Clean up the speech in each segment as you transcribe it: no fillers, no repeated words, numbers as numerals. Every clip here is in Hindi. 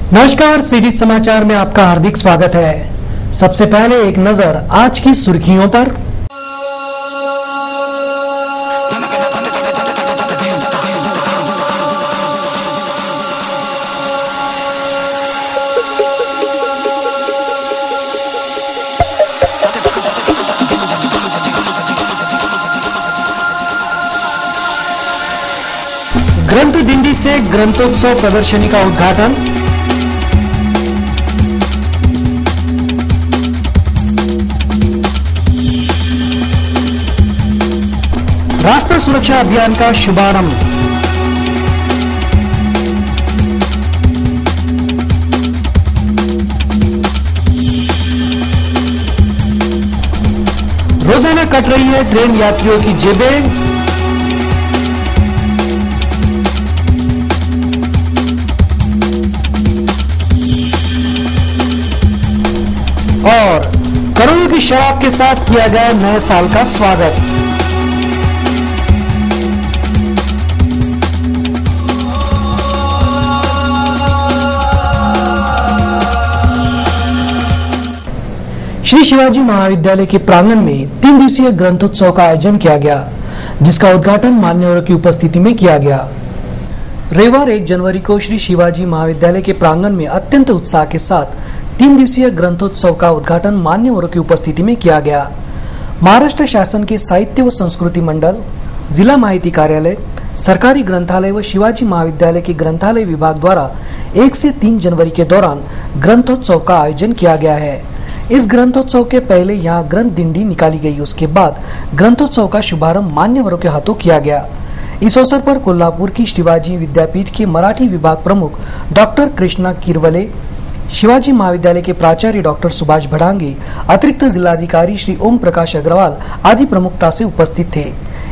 नमस्कार, सिटी समाचार में आपका हार्दिक स्वागत है। सबसे पहले एक नजर आज की सुर्खियों पर। ग्रंथ दिंडी से ग्रंथोत्सव प्रदर्शनी का उद्घाटन। रास्ता सुरक्षा अभियान का शुभारंभ। रोजाना कट रही है ट्रेन यात्रियों की जेबें। और करोड़ों की शराब के साथ किया गया नए साल का स्वागत। श्री शिवाजी महाविद्यालय के प्रांगण में 3 दिवसीय ग्रंथोत्सव का आयोजन किया गया, जिसका उद्घाटन मान्यवरों की उपस्थिति में किया गया। रविवार 1 जनवरी को श्री शिवाजी महाविद्यालय के प्रांगण में अत्यंत उत्साह के साथ 3 दिवसीय ग्रंथोत्सव का उद्घाटन मान्यवरों की उपस्थिति में किया गया। महाराष्ट्र शासन के साहित्य व संस्कृति मंडल, जिला माहिती कार्यालय, सरकारी ग्रंथालय व शिवाजी महाविद्यालय के ग्रंथालय विभाग द्वारा 1 से 3 जनवरी के दौरान ग्रंथोत्सव का आयोजन किया गया है। इस ग्रंथोत्सव के पहले यहाँ ग्रंथ दिंडी निकाली गई, उसके बाद ग्रंथोत्सव का शुभारंभ मान्यवरों के हाथों किया गया। इस अवसर पर कोल्हापुर की शिवाजी विद्यापीठ के मराठी विभाग प्रमुख डॉक्टर कृष्णा किरवले, शिवाजी महाविद्यालय के प्राचार्य डॉक्टर सुभाष भड़ांगे, अतिरिक्त जिलाधिकारी श्री ओम प्रकाश अग्रवाल आदि प्रमुखता से उपस्थित थे।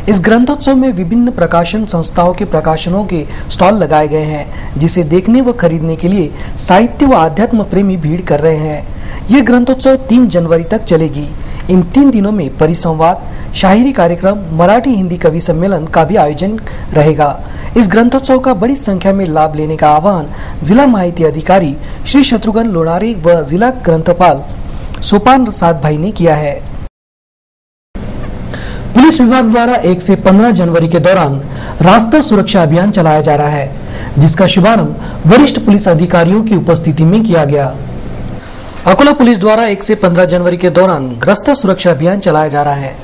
इस ग्रंथोत्सव में विभिन्न प्रकाशन संस्थाओं के प्रकाशनों के स्टॉल लगाए गए हैं, जिसे देखने व खरीदने के लिए साहित्य व आध्यात्म प्रेमी भीड़ कर रहे हैं। यह ग्रंथोत्सव 3 जनवरी तक चलेगी। इन 3 दिनों में परिसंवाद, शायरी कार्यक्रम, मराठी हिंदी कवि सम्मेलन का भी आयोजन रहेगा। इस ग्रंथोत्सव का बड़ी संख्या में लाभ लेने का आह्वान जिला माहिती अधिकारी श्री शत्रुघ्न लोनारे व जिला ग्रंथपाल सोपान सात भाई ने किया है। पुलिस विभाग द्वारा 1 से 15 जनवरी के दौरान रास्ता सुरक्षा अभियान चलाया जा रहा है, जिसका शुभारंभ वरिष्ठ पुलिस अधिकारियों की उपस्थिति में किया गया। अकोला पुलिस द्वारा 1 से 15 जनवरी के दौरान रास्ता सुरक्षा अभियान चलाया जा रहा है,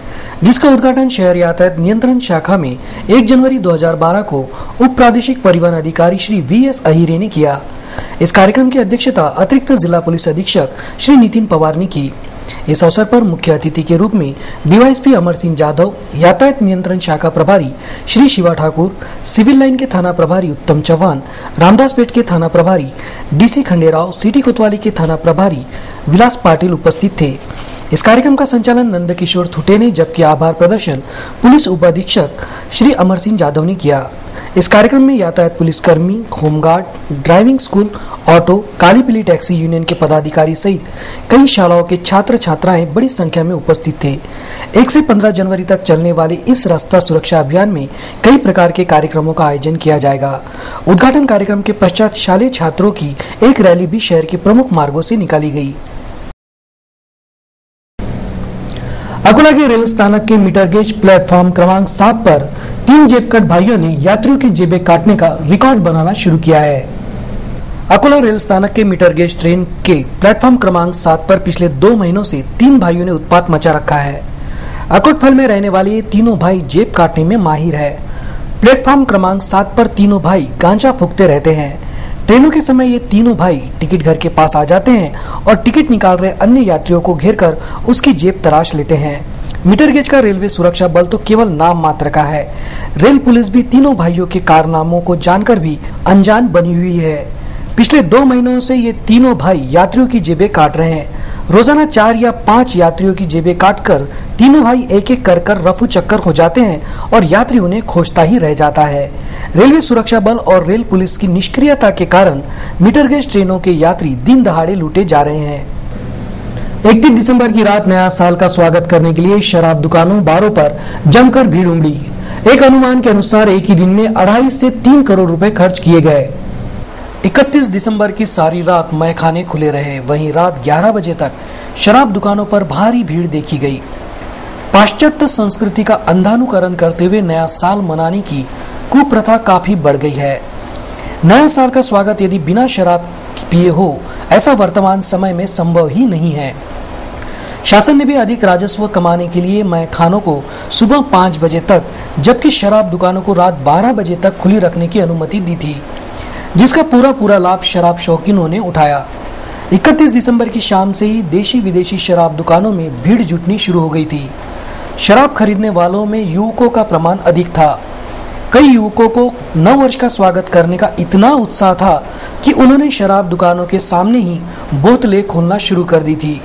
जिसका उद्घाटन शहर यातायात नियंत्रण शाखा में 1 जनवरी 2012 को उप प्रादेशिक परिवहन अधिकारी श्री VS अहिरे ने किया। इस कार्यक्रम की अध्यक्षता अतिरिक्त जिला पुलिस अधीक्षक श्री नितिन पवार ने की। इस अवसर पर मुख्य अतिथि के रूप में डीवाईएसपी अमर सिंह जाधव, यातायात नियंत्रण शाखा प्रभारी श्री शिवा ठाकुर, सिविल लाइन के थाना प्रभारी उत्तम चौहान, रामदासपेट के थाना प्रभारी DC खंडेराव, सिटी कोतवाली के थाना प्रभारी विलास पाटिल उपस्थित थे। इस कार्यक्रम का संचालन नंदकिशोर थुटे ने, जबकि आभार प्रदर्शन पुलिस उपाधीक्षक श्री अमर सिंह जाधव ने किया। इस कार्यक्रम में यातायात पुलिसकर्मी, होमगार्ड, ड्राइविंग स्कूल, ऑटो, काली पीली टैक्सी यूनियन के पदाधिकारी सहित कई शालाओं के छात्र छात्राएं बड़ी संख्या में उपस्थित थे। 1 से 15 जनवरी तक चलने वाले इस रास्ता सुरक्षा अभियान में कई प्रकार के कार्यक्रमों का आयोजन किया जाएगा। उद्घाटन कार्यक्रम के पश्चात शालेय छात्रों की एक रैली भी शहर के प्रमुख मार्गों से निकाली गई। अकोला के रेल स्थानक के मीटर गेज प्लेटफॉर्म क्रमांक 7 पर 3 जेबकट भाइयों ने यात्रियों की जेबें काटने का रिकॉर्ड बनाना शुरू किया है। अकोला रेल स्थानक के मीटर गेज ट्रेन के प्लेटफॉर्म क्रमांक 7 पर पिछले 2 महीनों से 3 भाइयों ने उत्पात मचा रखा है। अकोटफल में रहने वाले ये तीनों भाई जेब काटने में माहिर है। प्लेटफॉर्म क्रमांक 7 पर तीनों भाई गांजा फूकते रहते हैं। ट्रेनों के समय ये तीनों भाई टिकट घर के पास आ जाते हैं और टिकट निकाल रहे अन्य यात्रियों को घेरकर उसकी जेब तलाश लेते हैं। मीटर गेज का रेलवे सुरक्षा बल तो केवल नाम मात्र का है। रेल पुलिस भी तीनों भाइयों के कारनामों को जानकर भी अनजान बनी हुई है। पिछले 2 महीनों से ये तीनों भाई यात्रियों की जेबें काट रहे हैं। रोजाना 4 या 5 यात्रियों की जेबें काटकर तीनों भाई एक एक कर रफू चक्कर हो जाते हैं और यात्री उन्हें खोजता ही रह जाता है। रेलवे सुरक्षा बल और रेल पुलिस की निष्क्रियता के कारण मीटर गेज ट्रेनों के यात्री दिन दहाड़े लूटे जा रहे हैं। 31 दिसंबर की रात नया साल का स्वागत करने के लिए शराब दुकानों, बारों पर जमकर भीड़ उमड़ी। एक अनुमान के अनुसार एक ही दिन में 2.5 से 3 करोड़ रुपए खर्च किए गए। 31 दिसंबर की सारी रात मैखाने खुले रहे। वहीं रात 11 बजे तक शराब दुकानों पर भारी भीड़ देखी गई। पाश्चात्य संस्कृति का अंधानुकरण करते हुए नया साल मनाने की कुप्रथा काफी बढ़ गई है। नया साल का स्वागत यदि बिना शराब पिए हो, ऐसा वर्तमान समय में संभव ही नहीं है। शासन ने भी अधिक राजस्व कमाने के लिए मैखानों को सुबह 5 बजे तक, जबकि शराब दुकानों को रात 12 बजे तक खुली रखने की अनुमति दी थी, जिसका पूरा लाभ शराब शौकीनों ने उठाया। 31 दिसंबर की शाम से ही देशी विदेशी शराब दुकानों में भीड़ जुटनी शुरू हो गई थी। शराब खरीदने वालों में युवकों का प्रमाण अधिक था। कई युवकों को नव वर्ष का स्वागत करने का इतना उत्साह था कि उन्होंने शराब दुकानों के सामने ही बोतलें खोलना शुरू कर दी थी।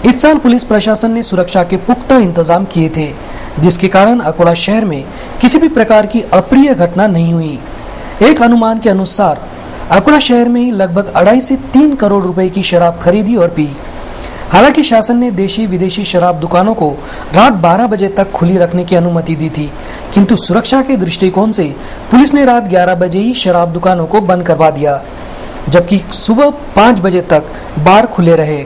इस साल पुलिस प्रशासन ने सुरक्षा के पुख्ता इंतजाम किए थे, जिसके कारण अकोला शहर में किसी भी प्रकार की अप्रिय घटना नहीं हुई। एक अनुमान के अनुसार अकोला शहर में ही लगभग 2.5 से 3 करोड़ रुपए की शराब खरीदी और पी। हालांकि शासन ने देशी विदेशी शराब दुकानों को रात 12 बजे तक खुली रखने की अनुमति दी थी, किंतु सुरक्षा के दृष्टिकोण से पुलिस ने रात 11 बजे ही शराब दुकानों को बंद करवा दिया, जबकि सुबह 5 बजे तक बार खुले रहे।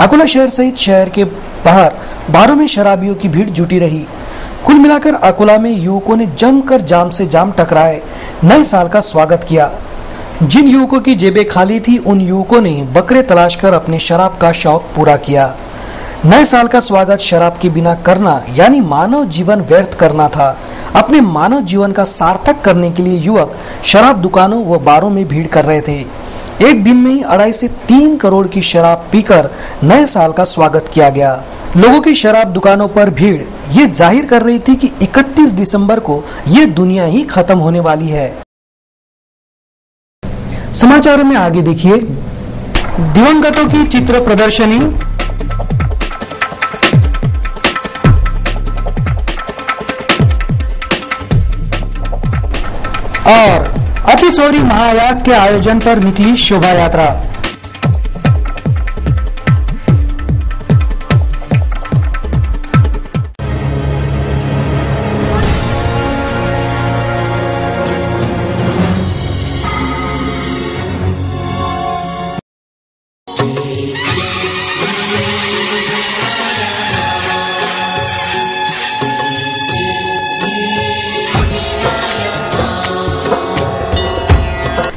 अकोला शहर सहित शहर के बाहर बारों में शराबियों की भीड़ जुटी रही। कुल मिलाकर अकोला में युवकों ने जमकर जाम से जाम टकराए नए साल का स्वागत किया। जिन युवकों की जेबें खाली थी, उन युवकों ने बकरे तलाश कर अपने शराब का शौक पूरा किया। नए साल का स्वागत शराब के बिना करना यानी मानव जीवन व्यर्थ करना था। अपने मानव जीवन का सार्थक करने के लिए युवक शराब दुकानों व बारों में भीड़ कर रहे थे। एक दिन में ही 2.5 से 3 करोड़ की शराब पीकर नए साल का स्वागत किया गया। लोगों की शराब दुकानों पर भीड़ ये जाहिर कर रही थी कि 31 दिसंबर को ये दुनिया ही खत्म होने वाली है। समाचारों में आगे देखिए, दिवंगतों की चित्र प्रदर्शनी, और अतिशौरी महायाग के आयोजन पर निकली शोभा यात्रा।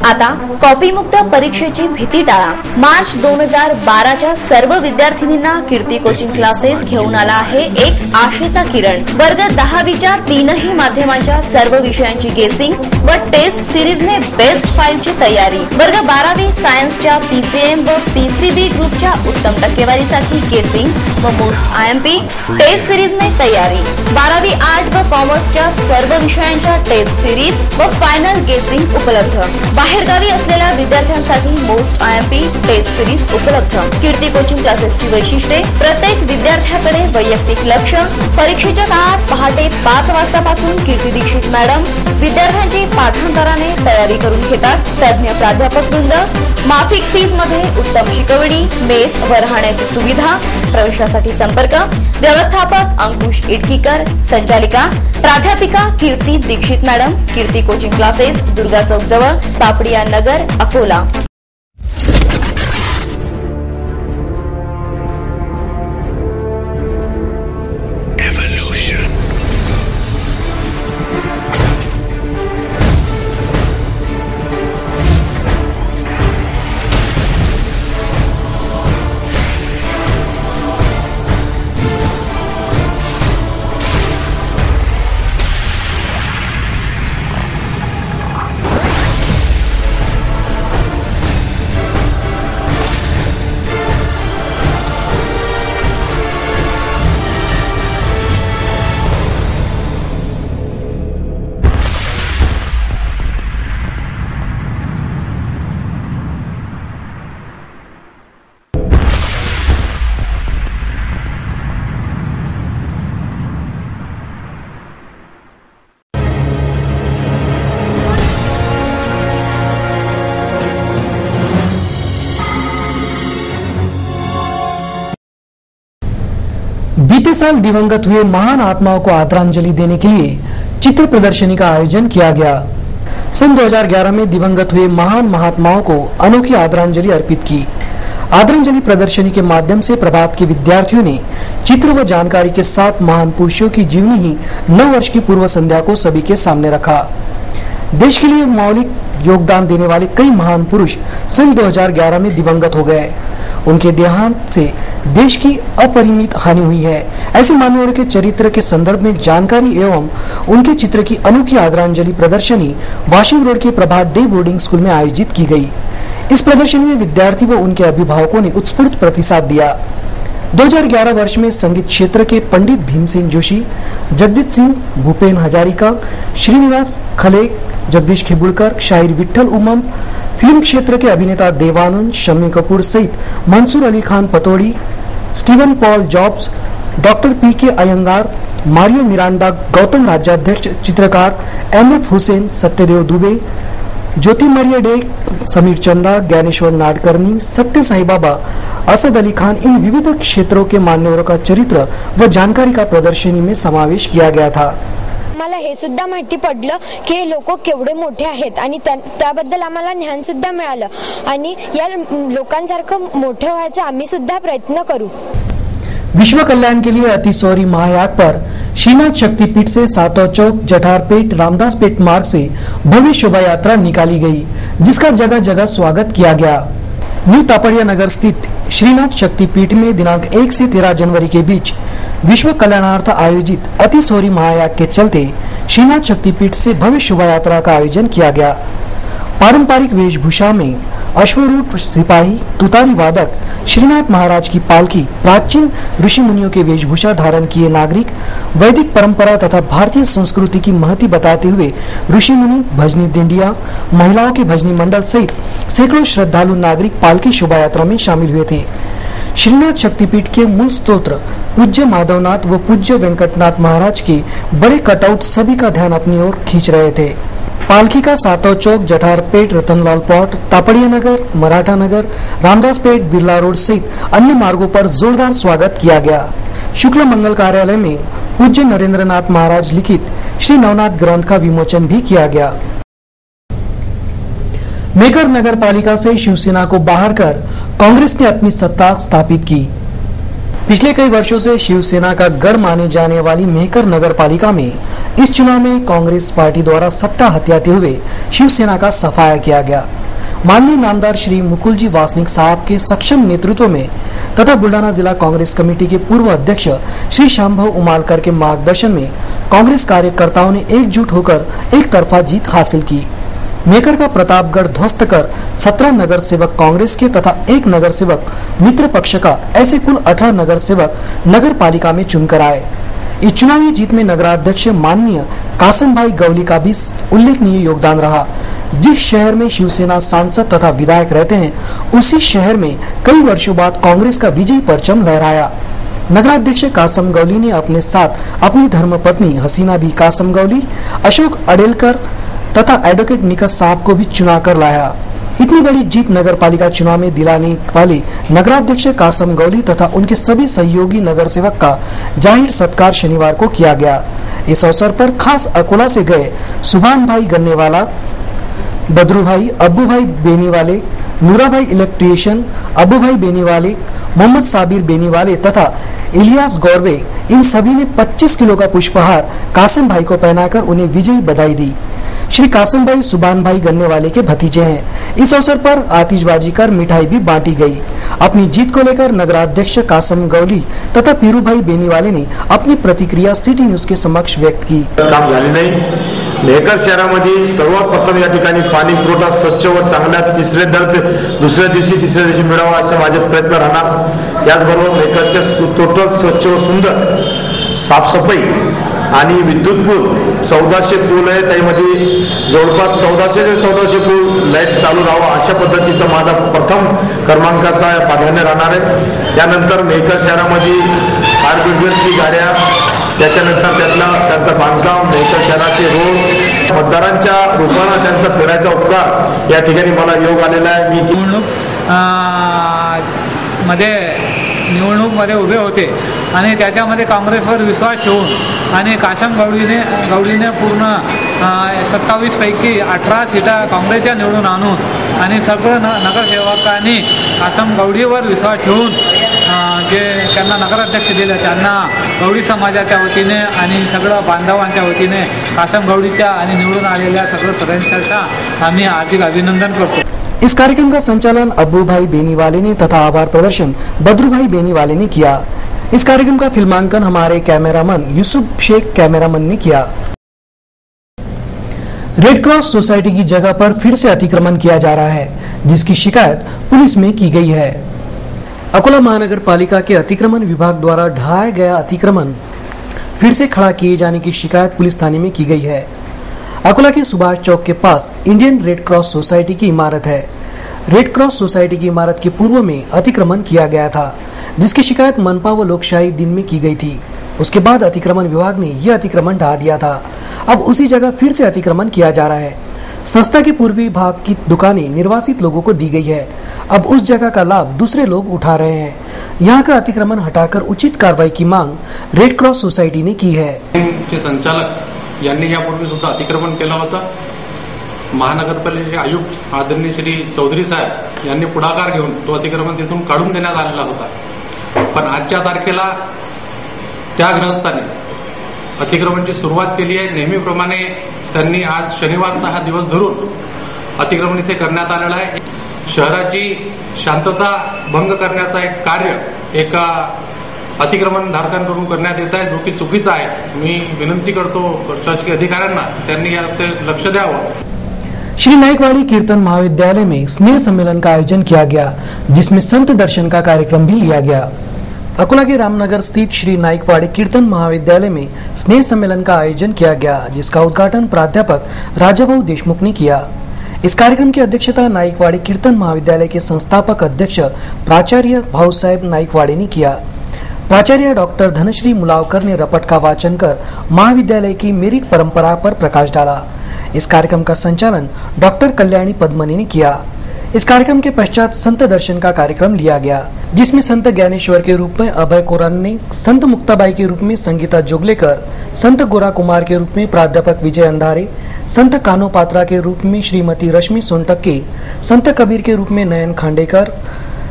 आता कॉपीमुक्त परीक्षेची भीती टाळा। मार्च 2012च्या सर्व विद्यार्थिनींना कीर्ती कोचिंग क्लासेस घेऊन आला आहे एक आशेचा किरण। वर्ग 10वीच्या 3ही माध्यमांच्या सर्व विषयांची गेसिंग व टेस्ट सिरीजने बेस्ट फाईलची तयारी। वर्ग 12वी सायन्सच्या पीसीएम व पीसीबी ग्रुपच्या उत्तम टक्केवारीसाठी गेसिंग व मोस्ट आयएमपी टेस्ट सिरीजने तयारी। 12वी आर्ट व कॉमर्सच्या सर्व विषयांच्या टेस्ट सिरीज व फायनल गेसिंग उपलब्ध। बाहेरगावी असलेल्या विद्यार्थ्यांसाठी मोस्ट आयएमपी टेस्ट सिरीज उपलब्ध। कीर्ती कोचिंग क्लासेसची वैशिष्ट्ये, प्रत्येक विद्यार्थ्याकडे वैयक्तिक लक्ष। परीक्षेच्या काळात पहाटे 5 वाजतापासून कीर्ती दीक्षित मॅडम विद्यार्थ्यांची पाठांतराने तयारी करून घेतात। तज्ञ प्राध्यापक वृंद, माफिक फीज मध्ये उत्तम शिकवणी, मेस व राहण्याची सुविधा। प्रवेशासाठी संपर्क व्यवस्थापक अंकुश इटकीकर, संचालिका प्राध्यापिका कीर्ती दीक्षित मॅडम, कीर्ती कोचिंग क्लासेस, दुर्गा चौक जवळ, तापडिया नगर, अकोला। बीते साल दिवंगत हुए महान आत्माओं को आदरांजलि देने के लिए चित्र प्रदर्शनी का आयोजन किया गया। सन 2011 में दिवंगत हुए महान महात्माओं को अनोखी आदरांजलि अर्पित की। आदरांजलि प्रदर्शनी के माध्यम से प्रभात के विद्यार्थियों ने चित्र व जानकारी के साथ महान पुरुषों की जीवनी ही 9 वर्ष की पूर्व संध्या को सभी के सामने रखा। देश के लिए मौलिक योगदान देने वाले कई महान पुरुष सन 2011 में दिवंगत हो गए। उनके देहांत से देश की अपरिमित हानि हुई है। ऐसे मान्यवरों के चरित्र के संदर्भ में जानकारी एवं उनके चित्र की अनोखी आदरांजलि प्रदर्शनी वाशिम रोड के प्रभात डे बोर्डिंग स्कूल में आयोजित की गई। इस प्रदर्शनी में विद्यार्थी व उनके अभिभावकों ने उत्स्फूर्त प्रतिसाद दिया। 2011 वर्ष में संगीत क्षेत्र के पंडित भीमसेन जोशी, जगजीत सिंह, भूपेन हजारिका, श्रीनिवास खले, जगदीश खिबुड़कर, शाहिर विठल उमम, फिल्म क्षेत्र के अभिनेता देवानंद, शम्मी कपूर सहित Mansoor Ali Khan Pataudi, Steven Paul Jobs, doctor P K. Iyengar, Mario Miranda, Gautam Rajadhyaksha, चित्रकार एम.एफ. हुसैन, सत्यदेव दुबे, ज्योतिमर्य डे, समीर चंदा, ज्ञानेश्वर नाडकर्णी, सत्य साई बाबा, असद अली खान, इन विविध क्षेत्रों के मान्यवरों का चरित्र व जानकारी का प्रदर्शनी में समावेश किया गया था। आम्हाला हे सुद्धा माहिती पडलं की लोक केवढे मोठे आहेत आणि त्याबद्दल आम्हाला ज्ञान सुद्धा मिळालं आणि या लोकांसारखं मोठे व्हायचा आम्ही सुद्धा प्रयत्न करू। विश्व कल्याण के लिए अतिसौरी महायाग पर श्रीनाथ शक्तिपीठ से सातों चौक, जठारपेट, रामदासपेट मार्ग से भव्य शोभा यात्रा निकाली गई, जिसका जगह जगह स्वागत किया गया। न्यू तापड़िया नगर स्थित श्रीनाथ शक्तिपीठ में दिनांक 1 से 13 जनवरी के बीच विश्व कल्याणार्थ आयोजित अतिसौरी महायाग के चलते श्रीनाथ शक्तिपीठ से भव्य शोभा यात्रा का आयोजन किया गया। पारंपरिक वेशभूषा में अश्वरूढ़ सिपाही, तुतारी वादक, श्रीनाथ महाराज की पालकी, प्राचीन ऋषि मुनियों के वेशभूषा धारण किए नागरिक, वैदिक परंपरा तथा भारतीय संस्कृति की महती बताते हुए ऋषि मुनि, भजनी दिंडिया, महिलाओं के भजनी मंडल सहित सैकड़ों श्रद्धालु नागरिक पालकी शोभा यात्रा में शामिल हुए थे। श्रीनाथ शक्तिपीठ के मूल स्तोत्र पूज्य माधवनाथ व पूज्य वेंकटनाथ महाराज के बड़े कटआउट सभी का ध्यान अपनी ओर खींच रहे थे। पालकी का सातों चौक, जठारपेट, रतनलाल पॉट, तापड़िया नगर, मराठा नगर, रामदासपेट, बिरला रोड सहित अन्य मार्गों पर जोरदार स्वागत किया गया। शुक्ल मंगल कार्यालय में पूज्य नरेंद्रनाथ महाराज लिखित श्री नवनाथ ग्रंथ का विमोचन भी किया गया। मेकर नगर पालिका से शिवसेना को बाहर कर कांग्रेस ने अपनी सत्ता स्थापित की। पिछले कई वर्षों से शिवसेना का गढ़ माने जाने वाली मेहकर नगर पालिका में इस चुनाव में कांग्रेस पार्टी द्वारा सत्ता हथियाते हुए शिवसेना का सफाया किया गया। माननीय नामदार श्री मुकुल जी वासनिक साहब के सक्षम नेतृत्व में तथा बुल्डाना जिला कांग्रेस कमेटी के पूर्व अध्यक्ष श्री शांभव उमालकर के मार्गदर्शन में कांग्रेस कार्यकर्ताओं ने एकजुट होकर एक तरफा जीत हासिल की। मेकर का प्रतापगढ़ ध्वस्त कर 17 नगर सेवक कांग्रेस के तथा 1 नगर सेवक मित्र पक्ष का, ऐसे कुल 18 नगर सेवक नगर पालिका में चुनकर आए। इस चुनावी जीत में नगराध्यक्ष माननीय कासम भाई गवली का भी उल्लेखनीय योगदान रहा। जिस शहर में शिवसेना सांसद तथा विधायक रहते हैं, उसी शहर में कई वर्षों बाद कांग्रेस का विजयी परचम लहराया। नगराध्यक्ष कासम गवली ने अपने साथ अपनी धर्मपत्नी हसीना बी कासम गवली, अशोक अडेलकर तथा एडवोकेट निकस साहब को भी चुना कर लाया। इतनी बड़ी जीत नगर पालिका चुनाव में दिलाने वाले नगराध्यक्ष कासम गवली तथा उनके सभी सहयोगी नगर सेवक का जाहिर सत्कार शनिवार को किया गया। इस अवसर पर खास अकोला से गए सुभान भाई गन्नेवाला, बद्रू भाई, अब्बू भाई बेनीवाले, नूरा भाई इलेक्ट्रिशियन, अबू भाई बेनीवाले, मोहम्मद साबिर बेनीवाले तथा इलियास गौरवे, इन सभी ने 25 किलो का पुष्पहार कासिम भाई को पहनाकर उन्हें विजयी बधाई दी। श्री कासिम भाई सुभान भाई गन्नेवाले के भतीजे हैं। इस अवसर पर आतिशबाजी कर मिठाई भी बांटी गई। अपनी जीत को लेकर नगराध्यक्ष कासिम गवली तथा पीरू भाई बेनीवाले ने अपनी प्रतिक्रिया सिटी न्यूज के समक्ष व्यक्त की। काम झाले नाही। मेहकर शहरामध्ये सर्वात प्रथम या ठिकाणी पाणी पुरवठा स्वच्छ व चांगल्या दुसऱ्या दिवशी मिळावा असे माझे प्रयत्न राहणार। त्याचबरोबर मेहकरचे टोटल स्वच्छ व सुंदर साफसफाई आणि विद्युत पूल 1400 पूल आहे, त्यामध्ये जवळपास 1400 पूल लाईट चालू राहावा अशा पद्धतीचा माझा प्रथम क्रमांकाचा प्राधान्य राहणार आहे। त्यानंतर मेहकर शहरामध्ये फायर ब्रिगेडची गाड्या, त्याच्यानंतर त्यांचा बांधकाम, मेहकर शहराचे रोड, मतदारांच्या रूपाने त्यांचा फिरायचा उपकार या ठिकाणी मला योग आलेला आहे। मी निवडणूक मध्ये उभे होते आणि त्याच्यामध्ये काँग्रेसवर विश्वास ठेवून आणि कासम गवळीने पूर्ण 27 पैकी 18 सीटा काँग्रेसच्या निवडून आणून आणि सगळं नगरसेवकांनी कासम गवळीवर विश्वास ठेवून जे त्यांना नगराध्यक्ष दिले त्यांना गवळी समाजाच्या वतीने आणि सगळं बांधवांच्या वतीने कासम गवळीच्या आणि निवडून आलेल्या सगळं सदस्यांचा आम्ही हार्दिक अभिनंदन करतो। इस कार्यक्रम का संचालन अब्बू भाई बेनीवाले ने तथा आभार प्रदर्शन बद्रू भाई बेनीवाले ने किया। इस कार्यक्रम का फिल्मांकन हमारे कैमरामैन यूसुफ शेख कैमरामैन ने किया। रेड क्रॉस सोसाइटी की जगह पर फिर से अतिक्रमण किया जा रहा है, जिसकी शिकायत पुलिस में की गई है। अकोला महानगर पालिका के अतिक्रमण विभाग द्वारा ढहाया गया अतिक्रमण फिर से खड़ा किए जाने की शिकायत पुलिस थाने में की गई है। अकोला के सुभाष चौक के पास इंडियन रेड क्रॉस सोसाइटी की इमारत है। रेड क्रॉस सोसाइटी की इमारत के पूर्व में अतिक्रमण किया गया था, जिसकी शिकायत मनपा व लोकशाही दिन में की गई थी। उसके बाद अतिक्रमण विभाग ने यह अतिक्रमण ढहा दिया था। अब उसी जगह फिर से अतिक्रमण किया जा रहा है। संस्था के पूर्वी भाग की दुकानें निर्वासित लोगों को दी गई है। अब उस जगह का लाभ दूसरे लोग उठा रहे हैं। यहाँ का अतिक्रमण हटाकर उचित कार्रवाई की मांग रेड क्रॉस सोसाइटी ने की है। संचालक यांनी यापूर्वी सुद्धा अतिक्रमण केलं होतं। महानगरपालिकेचे आयुक्त आदरणीय श्री चौधरी साहेब यांनी पुढाकार घेऊन तो अतिक्रमण तिथून काढून देण्यात आलेला होता। पण आजच्या तारखेला त्या ग्रहस्थाने अतिक्रमणाची सुरुवात केली आहे। नेहमीप्रमाणे त्यांनी आज शनिवारचा हा दिवस धरून अतिक्रमण इथे करण्यात आलेलं आहे। शहराची शांतता भंग करण्याचा एक कार्य एका अतिक्रमण धारकांकडून करण्यात येत आहे, जो की चुकीचा आहे। मी विनंती करतो प्रशासकीय अधिकाऱ्यांना त्यांनी याकडे लक्ष द्यावं। श्री नाइकवाड़ी कीर्तन महाविद्यालय में स्नेह सम्मेलन का आयोजन किया गया, जिसमें संत दर्शन का कार्यक्रम भी लिया गया। अकोला के रामनगर स्थित श्री नाइकवाड़ी कीर्तन महाविद्यालय में स्नेह सम्मेलन का आयोजन किया गया, जिसका उद्घाटन प्राध्यापक राजाभाऊ देशमुख ने किया। इस कार्यक्रम की अध्यक्षता नाइकवाड़ी कीर्तन महाविद्यालय के संस्थापक अध्यक्ष प्राचार्य भाऊसाहेब नाइकवाड़ी ने किया। प्राचार्य डॉक्टर धनश्री मुलावकर ने रपट का वाचन कर महाविद्यालय की मेरिट परंपरा पर प्रकाश डाला। इस कार्यक्रम का संचालन डॉक्टर कल्याणी पद्मनी ने किया। इस कार्यक्रम के पश्चात संत दर्शन का कार्यक्रम लिया गया, जिसमें संत ज्ञानेश्वर के रूप में अभय कोरान ने, संत मुक्ताबाई के रूप में संगीता जोगलेकर, संत गोरा कुमार के रूप में प्राध्यापक विजय अंधारे, संत कानो पात्रा के रूप में श्रीमती रश्मि सोनटक्के, संत कबीर के रूप में नयन खांडेकर,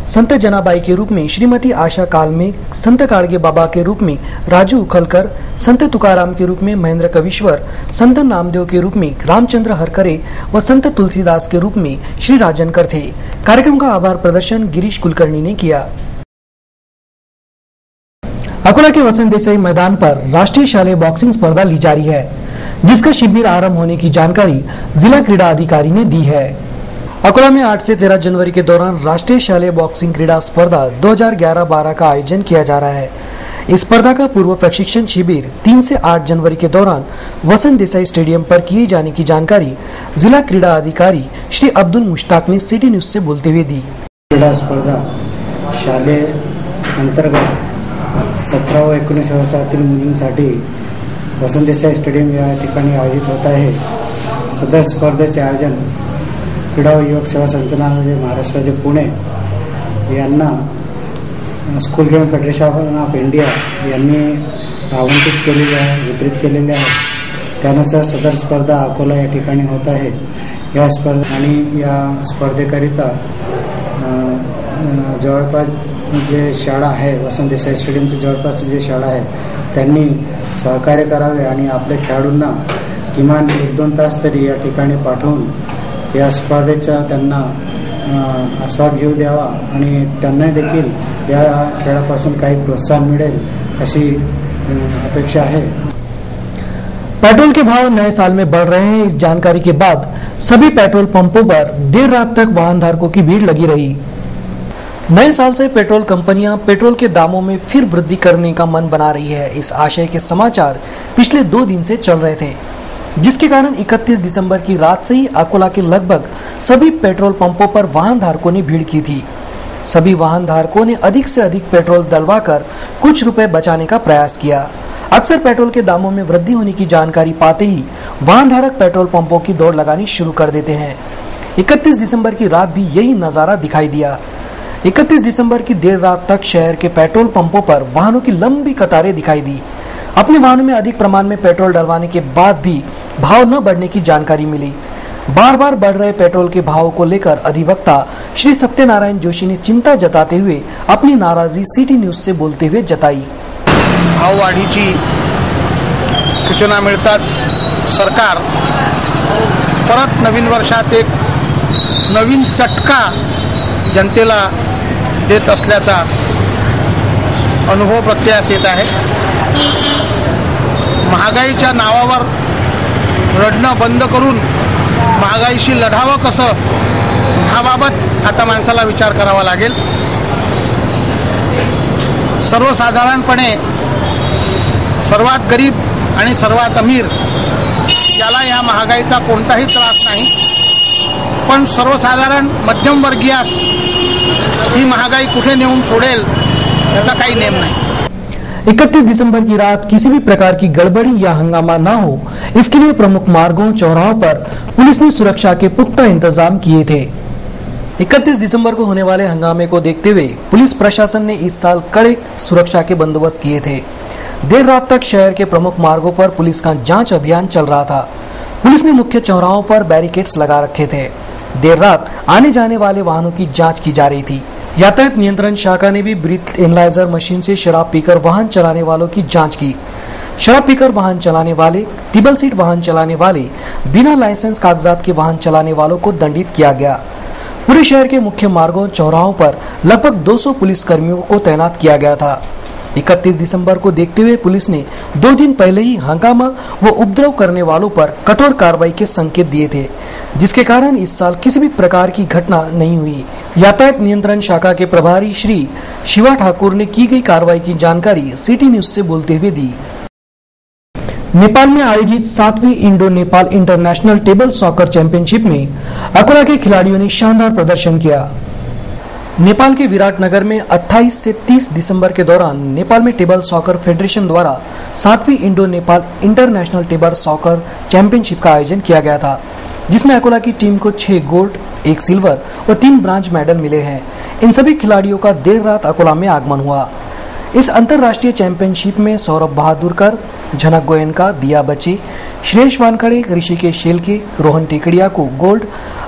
संत जनाबाई के रूप में श्रीमती आशा कालमेघ, संत काड़गे बाबा के रूप में राजू उखलकर, संत तुकाराम के रूप में महेंद्र कविश्वर, संत नामदेव के रूप में रामचंद्र हरकरे व संत तुलसीदास के रूप में श्री राजनकर थे। कार्यक्रम का आभार प्रदर्शन गिरीश कुलकर्णी ने किया। अकोला के वसंत देसाई मैदान पर राष्ट्रीय शालेय बॉक्सिंग स्पर्धा ली जा रही है, जिसका शिविर आरंभ होने की जानकारी जिला क्रीड़ा अधिकारी ने दी है। अकोला में 8 से 13 जनवरी के दौरान राष्ट्रीय शालेय बॉक्सिंग क्रीड़ा स्पर्धा 2011-12 का आयोजन किया जा रहा है। इस स्पर्धा का पूर्व प्रशिक्षण शिविर 3 से 8 जनवरी के दौरान वसंत देसाई स्टेडियम पर किए जाने की जानकारी जिला क्रीड़ा अधिकारी श्री अब्दुल मुश्ताक ने सिटी न्यूज से बोलते हुए दी। क्रीडा स्पर्धा शालेय अंतर्गत 17 व 19 वर्षातील मुलींसाठी वसंत देसाई स्टेडियम या ठिकाणी आयोजित होत आहे। सदर स्पर्धेचे आयोजन क्रीडा व युवक सेवा संचालनालय महाराष्ट्र राज्य पुणे यांना school game federation of India यांनी आवंटित केलेले आहे, वितरित केलेले आहे। त्यानुसार सदर स्पर्धा अकोला या ठिकाणी होत आहे। या स्पर्धा आणि या स्पर्धेकरिता जवळपास जे शाळा आहे, वसंत देसाई स्टेडियमची जवळपास जे शाळा आहे त्यांनी सहकार्य करावे आणि आपल्या खेळाडूंना किमान 1-2 तास तरी या ठिकाणी पाठवून या स्पर्धेचा त्यांना आस्वाद घेऊ द्यावा आणि त्यांना देखील या खेळापासून काही प्रोत्साहन मिळेल अशी अपेक्षा है। पेट्रोल के भाव नए साल में बढ़ रहे हैं। इस जानकारी के बाद सभी पेट्रोल पंपों पर देर रात तक वाहन धारकों की भीड़ लगी रही। नए साल से पेट्रोल कंपनियां पेट्रोल के दामों में फिर वृद्धि करने का मन बना रही है। इस आशय के समाचार पिछले 2 दिन से चल रहे थे, जिसके कारण 31 दिसंबर की रात से ही अकोला के लगभग सभी पेट्रोल पंपों पर वाहन धारकों ने भीड़ की थी। सभी वाहन धारकों ने अधिक से अधिक पेट्रोल डलवाकर कुछ रुपए बचाने का प्रयास किया। अक्सर पेट्रोल के दामों में वृद्धि होने की जानकारी पाते ही वाहन धारक पेट्रोल पंपों की दौड़ लगानी शुरू कर देते हैं। 31 दिसंबर की रात भी यही नजारा दिखाई दिया। 31 दिसंबर की देर रात तक शहर के पेट्रोल पंपों पर वाहनों की लंबी कतारें दिखाई दी। अपने वाहनों में अधिक प्रमाण में पेट्रोल डलवाने के बाद भी भाव न बढ़ने की जानकारी मिली। बार बार बढ़ रहे पेट्रोल के भाव को लेकर अधिवक्ता श्री सत्यनारायण जोशी ने चिंता जताते हुए अपनी नाराजगी सिटी न्यूज से बोलते हुए जताई। भाववाढीची सूचना मिळताच सरकार परत नवीन वर्षात एक नवीन चटका जनतेला देत असल्याचा अनुभव प्रत्ययास येत आहे। महागाईच्या नावावर रडणं बंद करून महागाईशी लढावं कसं ह्याबाबत आता माणसाला विचार करावा लागेल। सर्वसाधारणपणे सर्वात गरीब आणि सर्वात अमीर याला या महागाईचा कोणताही त्रास नाही, पण सर्वसाधारण मध्यमवर्गीयास ही महागाई कुठे नेऊन सोडेल याचा काही नेम नहीं। 31 दिसंबर की रात किसी भी प्रकार की गड़बड़ी या हंगामा ना हो, इसके लिए प्रमुख मार्गों चौराहों पर पुलिस ने सुरक्षा के पुख्ता इंतजाम किए थे। 31 दिसंबर को होने वाले हंगामे को देखते हुए पुलिस प्रशासन ने इस साल कड़े सुरक्षा के बंदोबस्त किए थे। देर रात तक शहर के प्रमुख मार्गों पर पुलिस का जांच अभियान चल रहा था। पुलिस ने मुख्य चौराहों पर बैरिकेड्स लगा रखे थे। देर रात आने जाने वाले वाहनों की जांच की जा रही थी। यातायात नियंत्रण शाखा ने भी ब्रीथ एनालाइजर मशीन से शराब पीकर वाहन चलाने वालों की जांच की। शराब पीकर वाहन चलाने वाले, ट्रिपल सीट वाहन चलाने वाले, बिना लाइसेंस कागजात के वाहन चलाने वालों को दंडित किया गया। पूरे शहर के मुख्य मार्गों चौराहों पर लगभग 200 पुलिस कर्मियों को तैनात किया गया था। 31 दिसंबर को देखते हुए पुलिस ने 2 दिन पहले ही हंगामा व उपद्रव करने वालों पर कठोर कार्रवाई के संकेत दिए थे, जिसके कारण इस साल किसी भी प्रकार की घटना नहीं हुई। यातायात नियंत्रण शाखा के प्रभारी श्री शिवा ठाकुर ने की गई कार्रवाई की जानकारी सिटी न्यूज से बोलते हुए दी। नेपाल में आयोजित 7वीं Indo Nepal international table soccer championship में अकोला के खिलाड़ियों ने शानदार प्रदर्शन किया। नेपाल के विराटनगर में 28 से 30 दिसंबर के दौरान नेपाल में टेबल सॉकर फेडरेशन द्वारा 7वीं Indo Nepal international table soccer championship का आयोजन किया गया था, जिसमें अकोला की टीम को 6 गोल्ड, 1 सिल्वर और 3 ब्रांज मेडल मिले हैं। इन सभी खिलाड़ियों का देर रात अकोला में आगमन हुआ। इस अंतर्राष्ट्रीय चैंपियनशिप में सौरभ बहादुरकर, झनक गोयनका, दिया बचे, श्रेयस वानखड़े, ऋषिकेश शेलके, रोहन टेकड़िया को गोल्ड,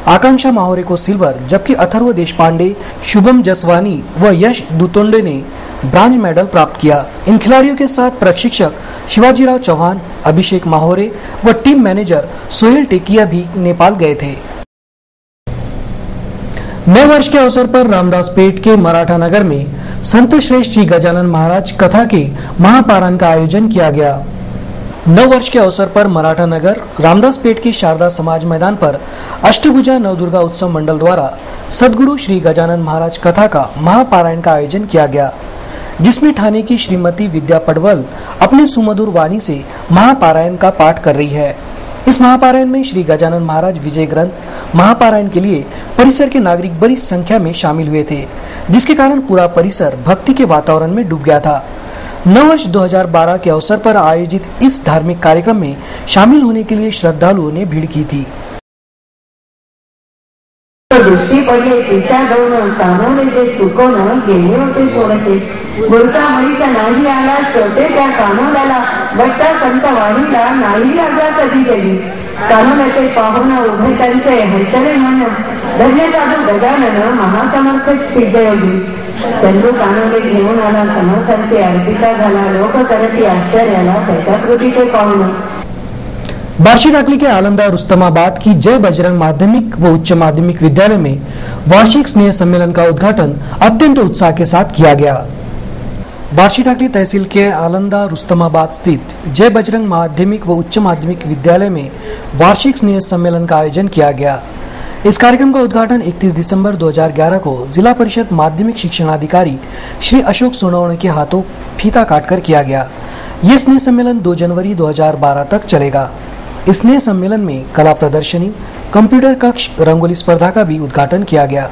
आकांक्षा माहोरे को सिल्वर, जबकि अथर्व देशपांडे, शुभम जसवानी व यश दुतोंडे ने ब्रांज मेडल प्राप्त किया। इन खिलाड़ियों के साथ प्रशिक्षक शिवाजीराव चौहान, अभिषेक माहोरे व टीम मैनेजर सोहेल टेकिया भी नेपाल गए थे। नए वर्ष के अवसर पर रामदासपेट के मराठा नगर में संत श्रेष्ठ श्री गजानन महाराज कथा के महापारायण का आयोजन किया गया। नव वर्ष के अवसर पर मराठा नगर रामदासपेट के शारदा समाज मैदान पर अष्टभुजा नवदुर्गा उत्सव मंडल द्वारा सदगुरु श्री गजानन महाराज कथा का महापारायण का आयोजन किया गया, जिसमें ठाणे की श्रीमती विद्या पडवल अपने सुमधुर वाणी से महापारायण का पाठ कर रही है। इस महापारायण में श्री गजानन महाराज विजय ग्रंथ महापारायण के लिए परिसर के नागरिक बड़ी संख्या में शामिल हुए थे, जिसके कारण पूरा परिसर भक्ति के वातावरण में डूब गया था। नववर्ष 2012 के अवसर पर आयोजित इस धार्मिक कार्यक्रम में शामिल होने के लिए श्रद्धालुओं ने भीड़ की थी। दृष्टी पडले तिच्या दोन कानोने जे सुकवणं गेले होते थोडते गुरसा मुलीचा नाही आला शेवटे त्या कानोल्याला बट्टा संत वाणीला नाही आजा कधी गेली कानोल्याचे पाहुण उभे त्यांचे हर्षले मन धन्य साधू गजानन महासमर्थ सिद्धयोगी चंदू कानोले घेऊन आला समर्थांची अर्पिता झाला लोक करती आश्चर्याला त्याच्या कृतीचे पाहुण। बार्शी टाकली के आलंदा रुस्तमाबाद की जय बजरंग माध्यमिक व उच्च माध्यमिक विद्यालय में वार्षिक स्नेह सम्मेलन का उद्घाटन अत्यंत उत्साह के साथ किया गया। बार्शी टाकली तहसील के आलंदा रुस्तमाबाद स्थित जय बजरंग माध्यमिक व उच्च माध्यमिक विद्यालय में वार्षिक स्नेह सम्मेलन का आयोजन किया गया। इस कार्यक्रम का उद्घाटन 31 दिसंबर 2011 को जिला परिषद माध्यमिक शिक्षणाधिकारी श्री अशोक सोनवणे के हाथों फीता काटकर किया गया। यह स्नेह सम्मेलन 2 जनवरी 2012 तक चलेगा। इस स्नेह सम्मेलन में कला प्रदर्शनी, कंप्यूटर कक्ष, रंगोली स्पर्धा का भी उद्घाटन किया गया।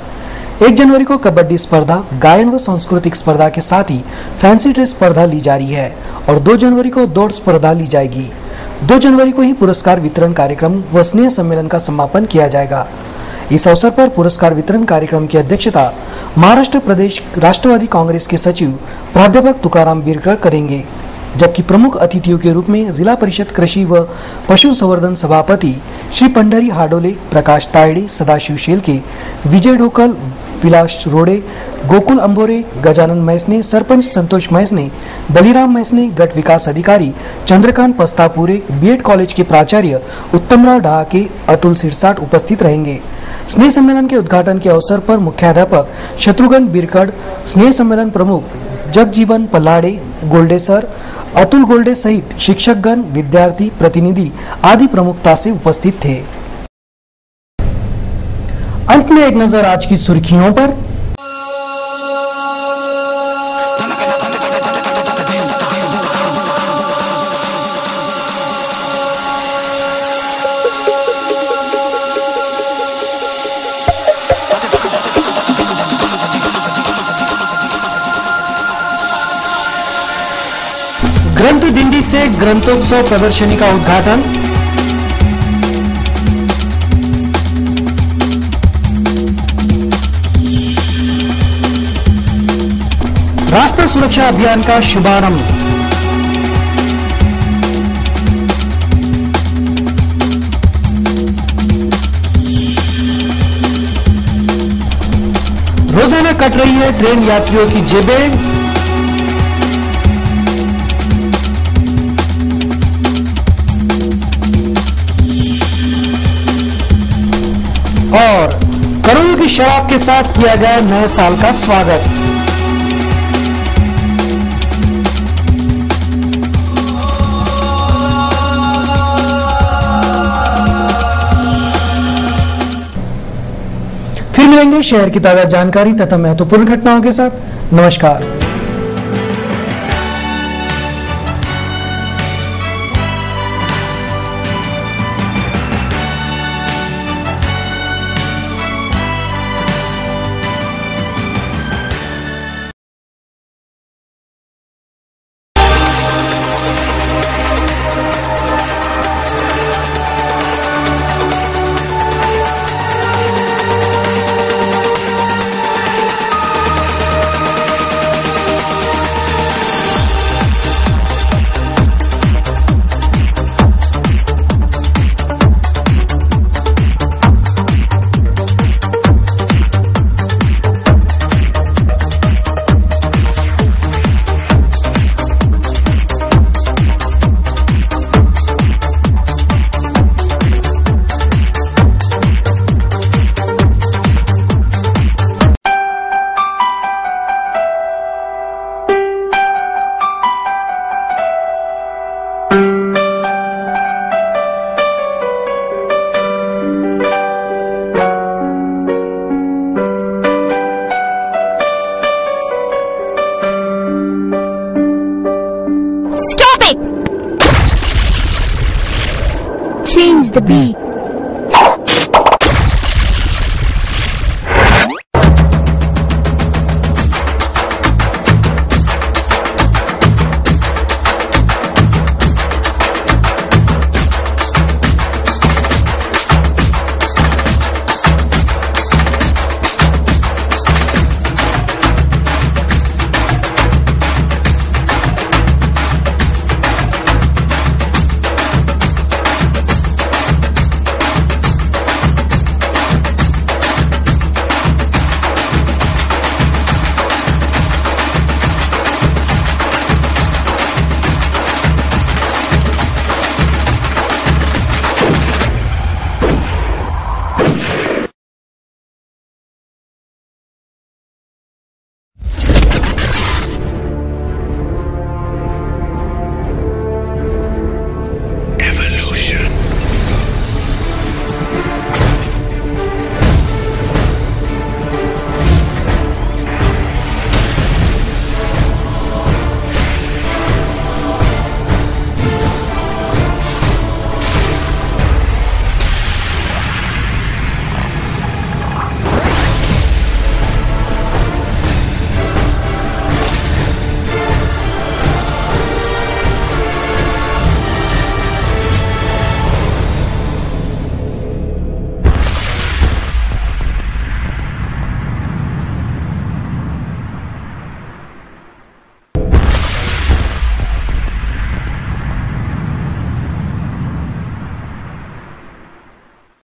1 जनवरी को कबड्डी स्पर्धा, गायन व सांस्कृतिक स्पर्धा के साथ ही फैंसी ड्रेस स्पर्धा ली जा रही है और 2 जनवरी को दौड़ स्पर्धा ली जाएगी। 2 जनवरी को ही पुरस्कार वितरण कार्यक्रम व स्नेह सम्मेलन का समापन किया जाएगा। इस अवसर पर पुरस्कार वितरण कार्यक्रम की अध्यक्षता महाराष्ट्र प्रदेश राष्ट्रवादी कांग्रेस के सचिव प्राध्यापक तुकाराम बिरकर करेंगे, जबकि प्रमुख अतिथियों के रूप में जिला परिषद कृषि व पशु संवर्धन सभापति श्री पंढरी हाडोले, प्रकाश तायडे, सदाशिव शेलके, विजय ढोकल, विलास रोडे, गोकुल अंबोरे, गजानन मैसने, सरपंच संतोष मैसने, बलिराम मैसने, गट विकास अधिकारी चंद्रकांत पस्तापुरे, बीएड कॉलेज के प्राचार्य उत्तमराव ढहाके, अतुल सिरसाट उपस्थित रहेंगे। स्नेह सम्मेलन के उद्घाटन के अवसर पर मुख्याध्यापक शत्रुघ्न बिरकड़, स्नेह सम्मेलन प्रमुख जगजीवन पल्लाड़े, गोल्डे सर, अतुल गोल्डे सहित शिक्षकगण, विद्यार्थी, प्रतिनिधि आदि प्रमुखता से उपस्थित थे। अंत में एक नजर आज की सुर्खियों पर। ग्रंथ दिंडी से ग्रंथोत्सव प्रदर्शनी का उद्घाटन। राष्ट्रीय सुरक्षा अभियान का शुभारंभ। रोजाना कट रही है ट्रेन यात्रियों की जेबें। और करोड़ों की शराब के साथ किया गया नए साल का स्वागत। फिर मिलेंगे शहर की ताजा जानकारी तथा महत्वपूर्ण घटनाओं के साथ। नमस्कार। Change the beat.